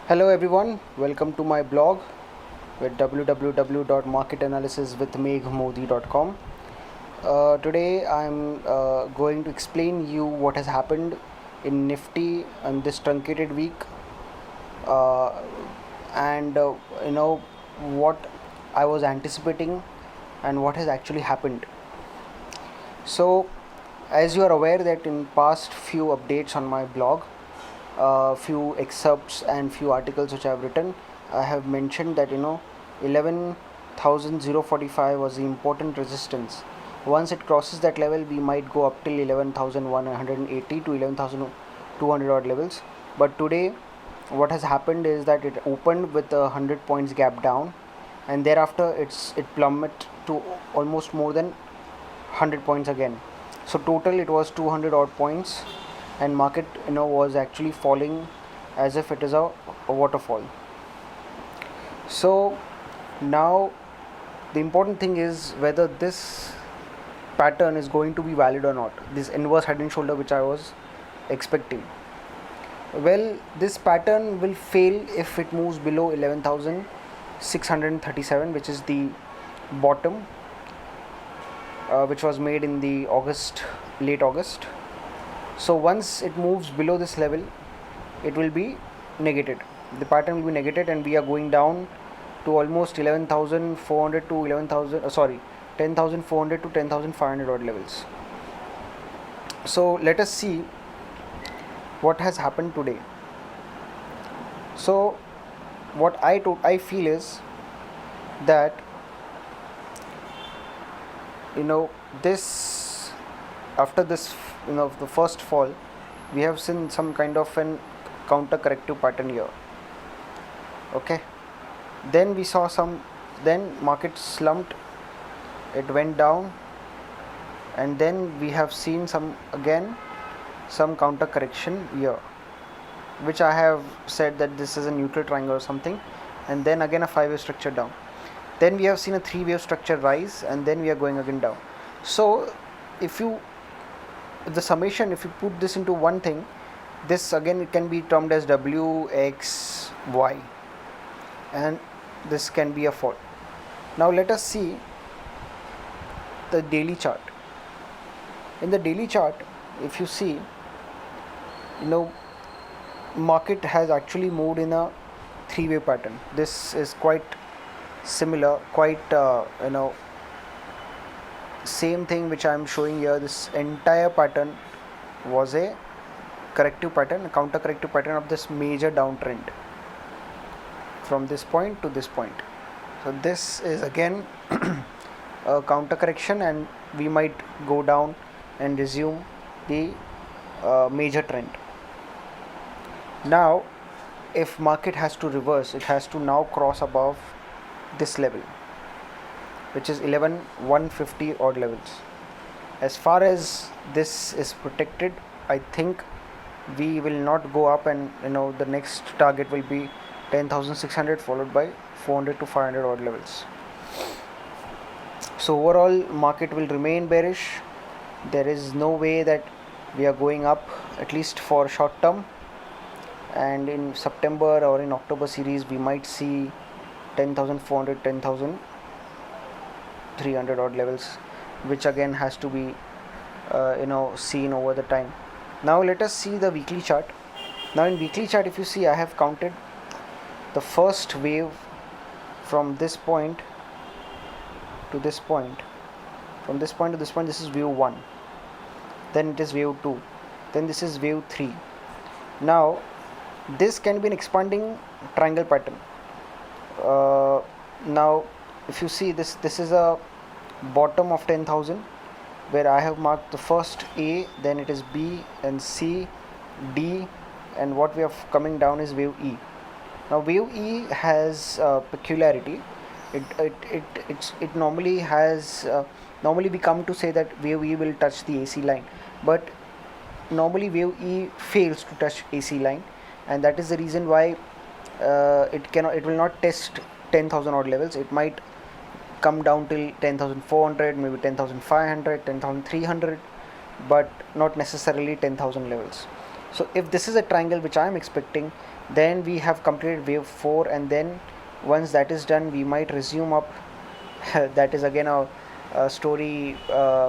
Hello everyone, welcome to my blog with www.marketanalysiswithmeghmodi.com. Today I'm going to explain you what has happened in Nifty in this truncated week, uh, and what I was anticipating and what has actually happened. So, as you are aware that in past few updates on my blog, few excerpts and few articles which I have written, I have mentioned that 11,045 was the important resistance. Once it crosses that level, we might go up till 11,180 to 11,200 odd levels. But today, what has happened is that it opened with a 100 points gap down, and thereafter it plummeted to almost more than 100 points again. So total it was 200 odd points, and market was actually falling as if it is a waterfall. So now the important thing is whether this pattern is going to be valid or not, this inverse head and shoulder which I was expecting. Well, this pattern will fail if it moves below 11,637, which is the bottom, which was made in the late August. So once it moves below this level, it will be negated. The pattern will be negated, and we are going down to almost 11,400 to 10,400 to 10,500 odd levels. So let us see what has happened today. So what I feel is that this, after this the first fall, we have seen some kind of an counter corrective pattern here. Okay, then we saw then market slumped, it went down, and then we have seen some counter correction here, which I have said that this is a neutral triangle or something, and then again a 5-wave structure down. Then we have seen a 3-wave structure rise, and then we are going again down. So if you put this into one thing, this again it can be termed as W, X, Y, and this can be a fall. Now let us see the daily chart. In the daily chart, if you see, market has actually moved in a 3-wave pattern. This is quite similar, same thing which I am showing here. This entire pattern was a corrective pattern, a counter corrective pattern of this major downtrend from this point to this point. So this is again a counter correction, and we might go down and resume the major trend. Now if market has to reverse, it has to now cross above this level, which is 11,150 odd levels. As far as this is protected, I think we will not go up, and the next target will be 10,600 followed by 400 to 500 odd levels. So overall market will remain bearish. There is no way that we are going up, at least for short term, and in September or in October series we might see 10,400, 10,300 odd levels, which again has to be seen over the time. Now let us see the weekly chart. Now in weekly chart, if you see, I have counted the first wave from this point to this point. From this point to this point, this is wave 1, then it is wave 2, then this is wave 3. Now this can be an expanding triangle pattern. Now if you see, this is a bottom of 10,000, where I have marked the first A, then it is B and C, D, and what we have coming down is wave E. Now wave E has peculiarity. It normally has normally we come to say that wave E will touch the AC line, but normally wave E fails to touch AC line, and that is the reason why it will not test 10,000 odd levels. It might come down till 10,400, maybe 10,500, 10,300, but not necessarily 10,000 levels. So if this is a triangle which I am expecting, then we have completed wave 4, and then once that is done we might resume up. That is again a story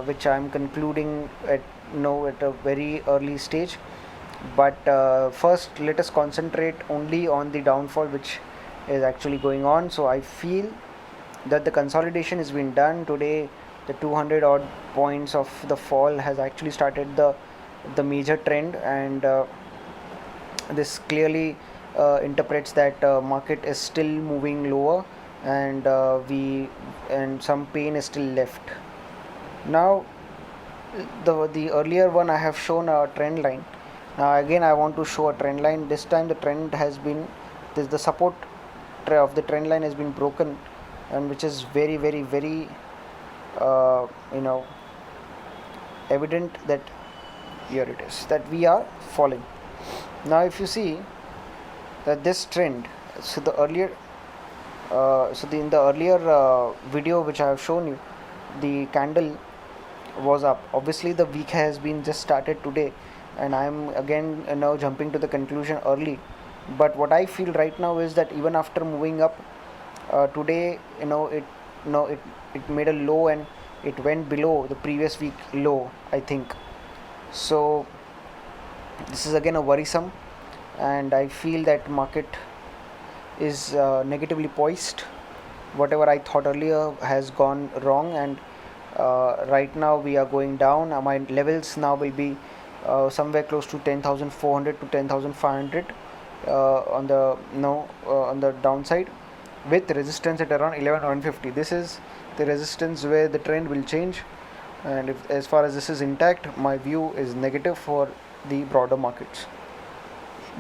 which I am concluding at at a very early stage. But first let us concentrate only on the downfall which is actually going on. So I feel that the consolidation has been done today. The 200 odd points of the fall has actually started the major trend, and this clearly interprets that market is still moving lower, and some pain is still left. Now the earlier one I have shown a trend line. Now again I want to show a trend line. This time the trend has been the support of the trend line has been broken, and which is very very very uh, you know evident that here it is that we are falling. Now if you see that this trend, so the earlier in the earlier video which I have shown you, the candle was up. Obviously the week has been just started today, and I am again now jumping to the conclusion early. But what I feel right now is that even after moving up today, it made a low, and it went below the previous week low, I think. So this is again a worrisome, and I feel that market is negatively poised. Whatever I thought earlier has gone wrong, and right now we are going down. My levels now will be somewhere close to 10,400 to 10,500 on the on the downside, with resistance at around 11,150. This is the resistance where the trend will change, and if as far as this is intact, my view is negative for the broader markets.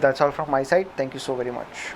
That's all from my side. Thank you so very much.